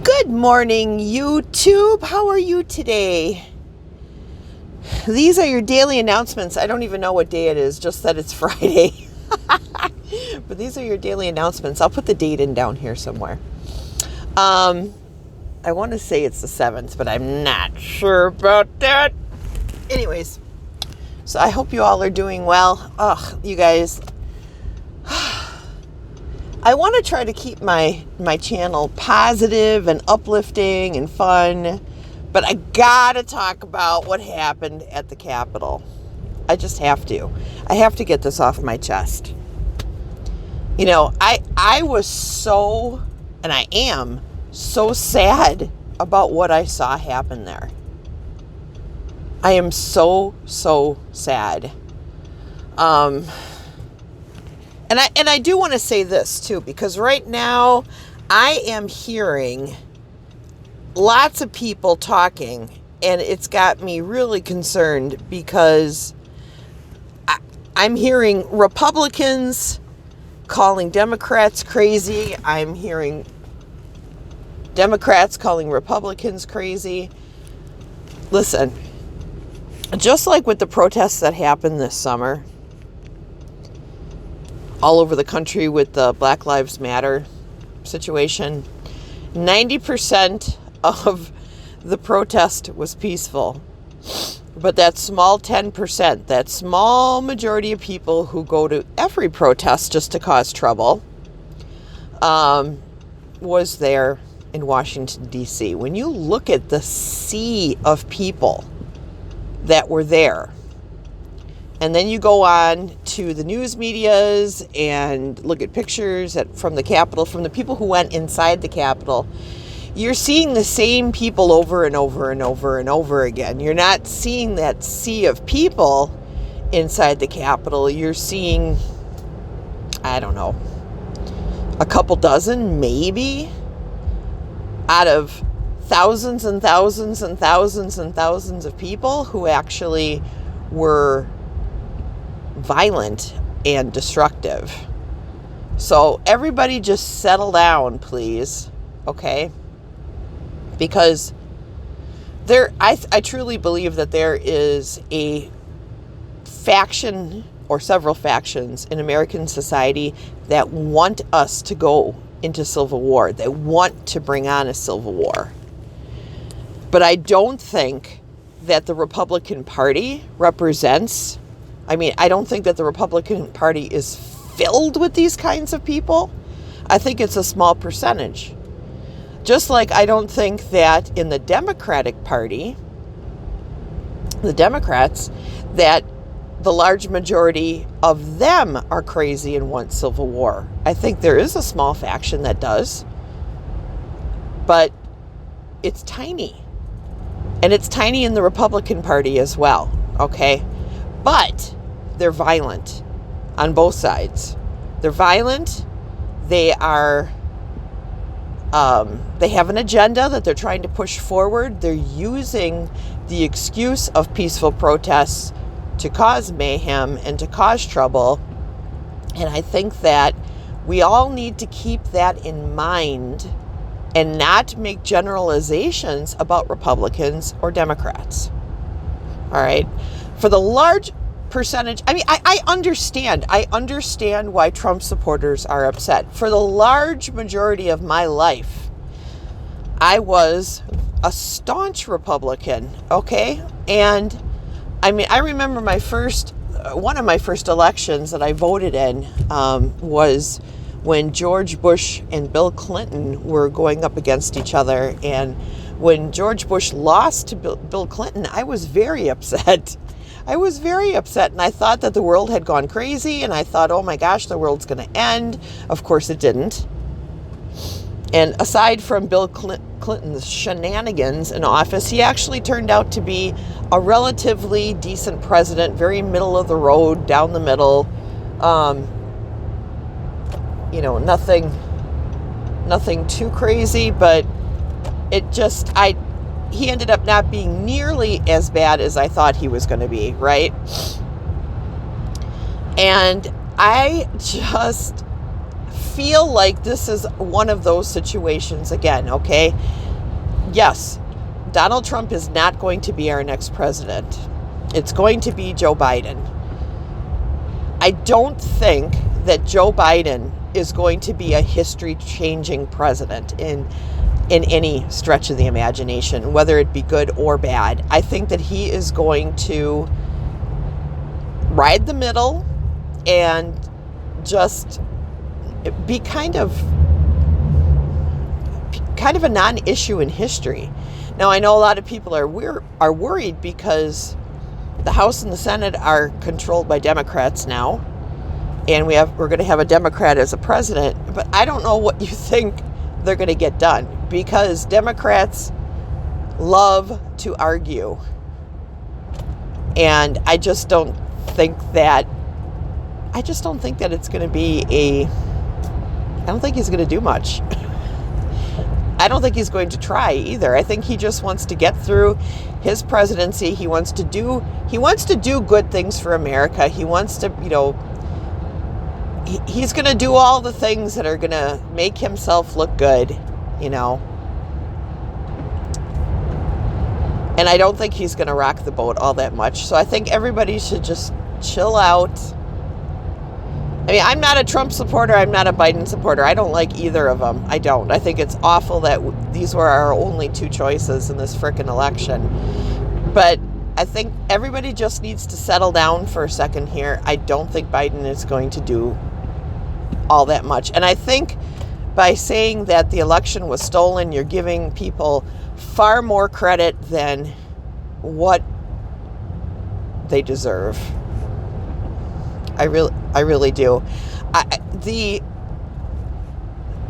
Good morning, YouTube. How are you today? These are your daily announcements. I don't even know what day it is, just that it's Friday. But these are your daily announcements. I'll put the date in down here somewhere. I want to say it's the 7th, but I'm not sure about that. Anyways, so I hope you all are doing well. You guys, I want to try to keep my channel positive and uplifting and fun, but I gotta talk about what happened at the Capitol. I just have to. I have to get this off my chest. You know, I was so, and I am so sad about what I saw happen there. I am so sad. And I do want to say this too, because right now I am hearing lots of people talking, and it's got me really concerned because I'm hearing Republicans calling Democrats crazy. I'm hearing Democrats calling Republicans crazy. Listen, just like with the protests that happened this summer, all over the country with the Black Lives Matter situation, 90% of the protest was peaceful. But that small 10%, that small majority of people who go to every protest just to cause trouble, was there in Washington, D.C. When you look at the sea of people that were there, and then you go on to the news medias and look at pictures from the Capitol, from the people who went inside the Capitol, you're seeing the same people over and over and over and over again. You're not seeing that sea of people inside the Capitol. You're seeing, I don't know, a couple dozen maybe out of thousands and thousands and thousands and thousands of people who actually were violent and destructive. So everybody just settle down, please. Okay? Because I truly believe that there is a faction or several factions in American society that want us to go into civil war. They want to bring on a civil war. But I don't think that the Republican Party represents, I don't think that the Republican Party is filled with these kinds of people. I think it's a small percentage. Just like I don't think that in the Democratic Party, the Democrats, that the large majority of them are crazy and want civil war. I think there is a small faction that does, but it's tiny. And it's tiny in the Republican Party as well, okay? But they're violent on both sides. They're violent. They are, they have an agenda that they're trying to push forward. They're using the excuse of peaceful protests to cause mayhem and to cause trouble. And I think that we all need to keep that in mind and not make generalizations about Republicans or Democrats. All right? For the large percentage, I understand why Trump supporters are upset. For the large majority of my life, I was a staunch Republican, okay? And I remember one of my first elections that I voted in was when George Bush and Bill Clinton were going up against each other. And when George Bush lost to Bill Clinton, I was very upset. And I thought that the world had gone crazy, and I thought, oh my gosh, the world's going to end. Of course it didn't. And aside from Bill Clinton's shenanigans in office, he actually turned out to be a relatively decent president, very middle of the road, down the middle. Nothing too crazy, but he ended up not being nearly as bad as I thought he was going to be, right? And I just feel like this is one of those situations again, okay? Yes, Donald Trump is not going to be our next president. It's going to be Joe Biden. I don't think that Joe Biden is going to be a history-changing president in any stretch of the imagination, whether it be good or bad. I think that he is going to ride the middle and just be kind of a non-issue in history. Now, I know a lot of people are worried because the House and the Senate are controlled by Democrats now, and we're going to have a Democrat as a president. But I don't know what you think they're going to get done, because Democrats love to argue, and I don't think that it's going to be I don't think he's going to do much. I don't think he's going to try either. I think he just wants to get through his presidency. He wants to do good things for America. He wants to, he's going to do all the things that are going to make himself look good, And I don't think he's going to rock the boat all that much. So I think everybody should just chill out. I mean, I'm not a Trump supporter. I'm not a Biden supporter. I don't like either of them. I don't. I think it's awful that these were our only two choices in this frickin' election. But I think everybody just needs to settle down for a second here. I don't think Biden is going to do all that much. And I think by saying that the election was stolen, you're giving people far more credit than what they deserve. I really do.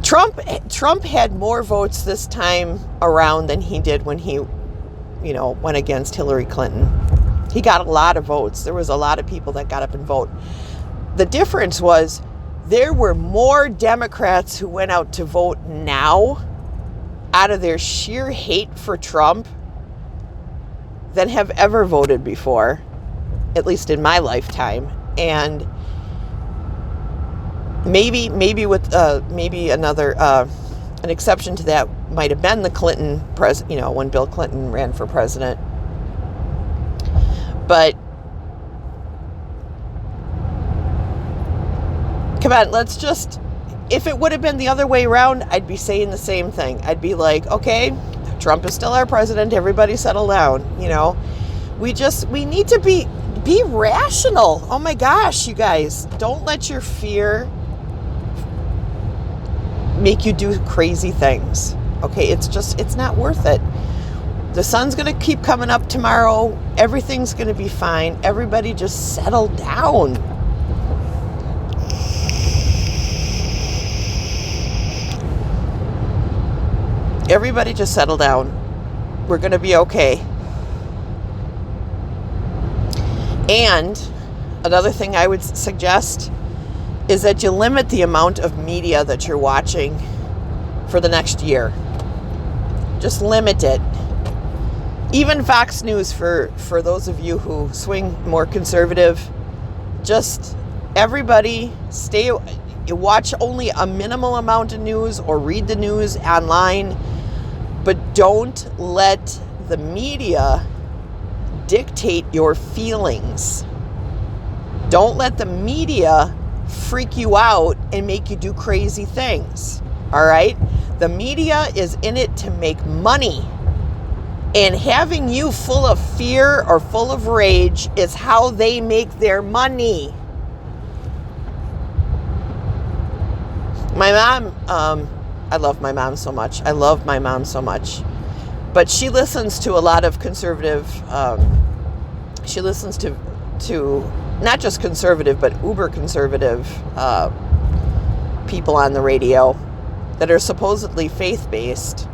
Trump had more votes this time around than he did when he, went against Hillary Clinton. He got a lot of votes. There was a lot of people that got up and vote. The difference was there were more Democrats who went out to vote now out of their sheer hate for Trump than have ever voted before, at least in my lifetime. And maybe another an exception to that might have been the Clinton when Bill Clinton ran for president. But come on, if it would have been the other way around, I'd be saying the same thing. I'd be like, okay, Trump is still our president. Everybody settle down. We need to be rational. Oh my gosh, you guys, don't let your fear make you do crazy things. Okay, it's not worth it. The sun's going to keep coming up tomorrow. Everything's going to be fine. Everybody just settle down. Everybody just settle down. We're going to be okay. And another thing I would suggest is that you limit the amount of media that you're watching for the next year. Just limit it. Even Fox News, for those of you who swing more conservative, just everybody watch only a minimal amount of news or read the news online, but don't let the media dictate your feelings. Don't let the media freak you out and make you do crazy things. All right? The media is in it to make money. And having you full of fear or full of rage is how they make their money. My mom, I love my mom so much. But she listens to a lot of conservative, she listens to not just conservative, but uber conservative people on the radio that are supposedly faith-based,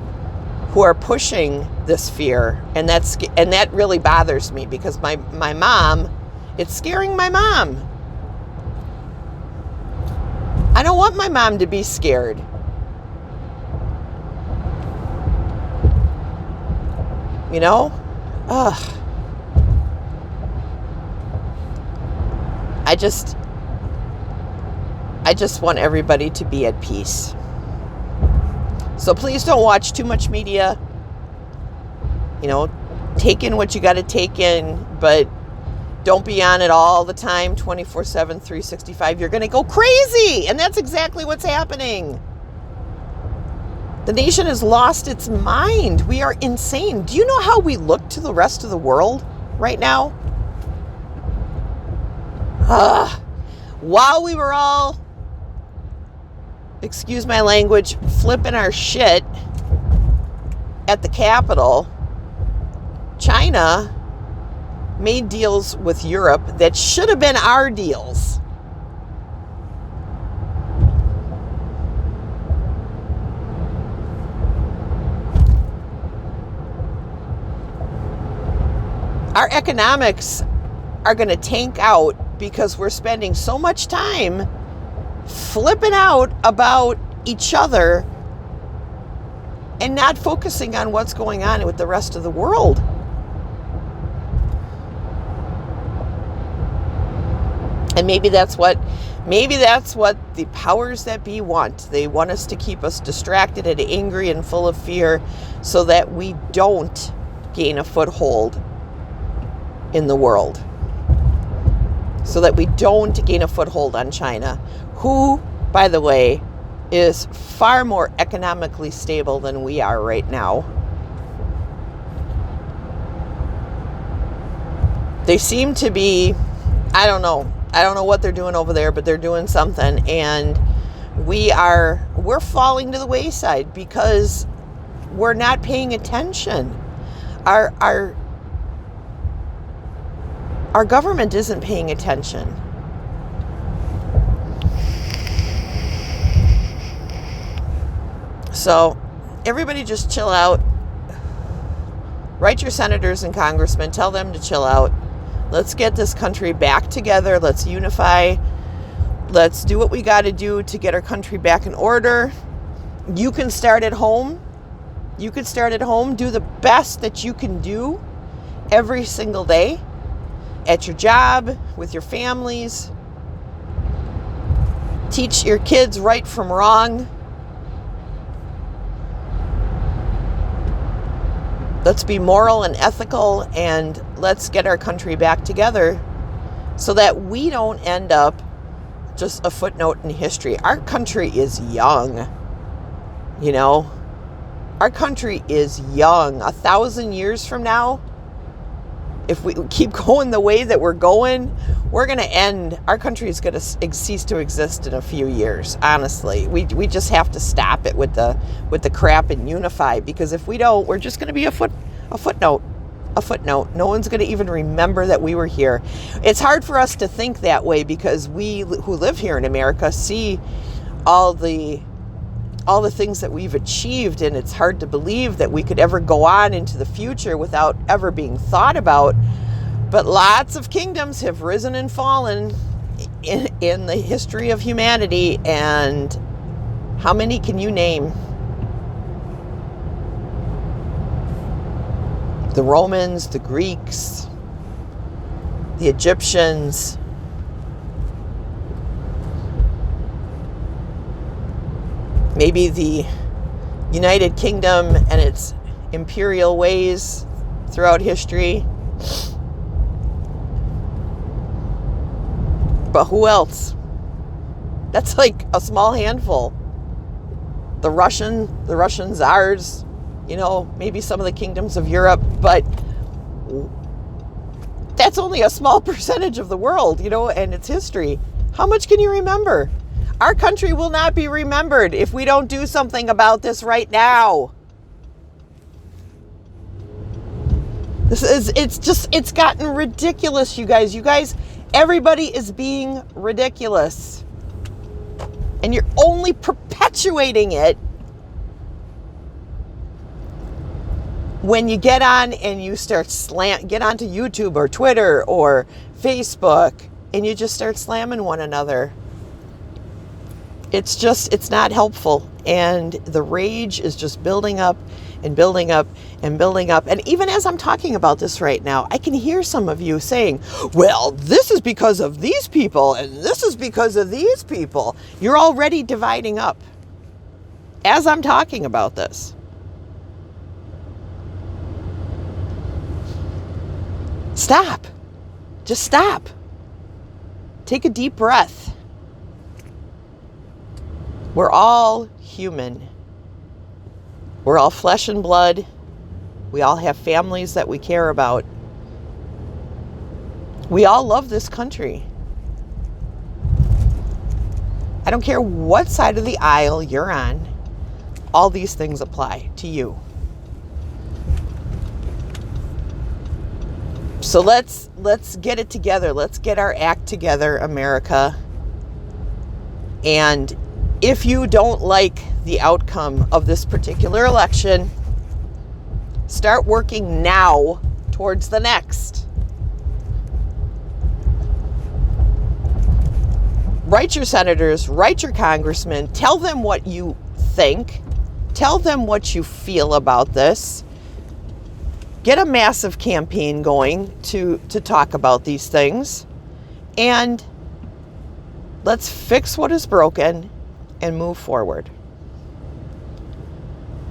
who are pushing this fear. And that really bothers me, because my mom, it's scaring my mom. I don't want my mom to be scared. Ugh. I just want everybody to be at peace. So please don't watch too much media. Take in what you got to take in, but don't be on it all the time, 24/7, 365. You're going to go crazy. And that's exactly what's happening. The nation has lost its mind. We are insane. Do you know how we look to the rest of the world right now? While we were all, excuse my language, flipping our shit at the Capitol, China made deals with Europe that should have been our deals. Our economics are going to tank out because we're spending so much time flipping out about each other and not focusing on what's going on with the rest of the world. And maybe that's what the powers that be want. They want us to keep us distracted and angry and full of fear so that we don't gain a foothold in the world. So that we don't gain a foothold on China, who, by the way, is far more economically stable than we are right now. They seem to be, I don't know what they're doing over there, but they're doing something, and we're falling to the wayside because we're not paying attention. Our government isn't paying attention. So everybody just chill out. Write your senators and congressmen. Tell them to chill out. Let's get this country back together. Let's unify. Let's do what we got to do to get our country back in order. You can start at home. You can start at home. Do the best that you can do every single day. At your job, with your families. Teach your kids right from wrong. Let's be moral and ethical, and let's get our country back together so that we don't end up just a footnote in history. Our country is young, Our country is young. 1,000 years from now, if we keep going the way that we're going, we're going to end. Our country is going to cease to exist in a few years. Honestly, we just have to stop it with the crap and unify. Because if we don't, we're just going to be a footnote. No one's going to even remember that we were here. It's hard for us to think that way because we who live here in America see all the things that we've achieved, and it's hard to believe that we could ever go on into the future without ever being thought about. But lots of kingdoms have risen and fallen in the history of humanity, and how many can you name? The Romans, the Greeks, the Egyptians, maybe the United Kingdom and its imperial ways throughout history. But who else? That's like a small handful. The Russian Tsars, maybe some of the kingdoms of Europe, but that's only a small percentage of the world, and its history. How much can you remember? Our country will not be remembered if we don't do something about this right now. It's gotten ridiculous, you guys. Everybody is being ridiculous. And you're only perpetuating it when you get on and you start get onto YouTube or Twitter or Facebook and you just start slamming one another. It's not helpful, and the rage is just building up and building up and building up. And even as I'm talking about this right now, I can hear some of you saying, well, this is because of these people and this is because of these people. You're already dividing up as I'm talking about this. Stop. Just stop. Take a deep breath. We're all human. We're all flesh and blood. We all have families that we care about. We all love this country. I don't care what side of the aisle you're on. All these things apply to you. So let's get it together. Let's get our act together, America. And if you don't like the outcome of this particular election, start working now towards the next. Write your senators, write your congressmen, tell them what you think, tell them what you feel about this. Get a massive campaign going to talk about these things. And let's fix what is broken and move forward.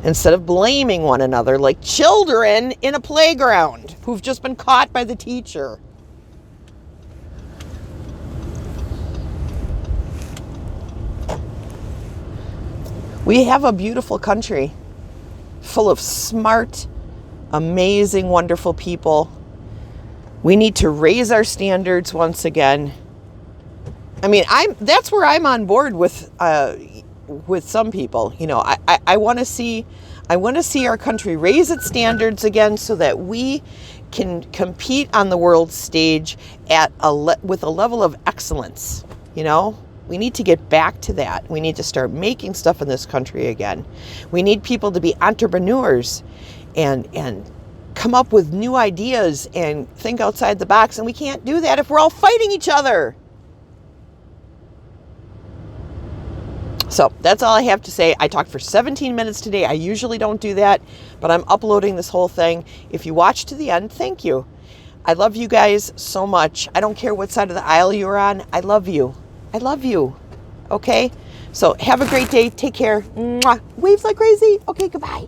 Instead of blaming one another like children in a playground who've just been caught by the teacher. We have a beautiful country full of smart, amazing, wonderful people. We need to raise our standards once again. I mean, that's where I'm on board with some people. You know, I want to see our country raise its standards again so that we can compete on the world stage with a level of excellence. You know, we need to get back to that. We need to start making stuff in this country again. We need people to be entrepreneurs and come up with new ideas and think outside the box. And we can't do that if we're all fighting each other. So that's all I have to say. I talked for 17 minutes today. I usually don't do that, but I'm uploading this whole thing. If you watch to the end, thank you. I love you guys so much. I don't care what side of the aisle you're on. I love you. I love you. Okay? So have a great day. Take care. Mwah. Waves like crazy. Okay, goodbye.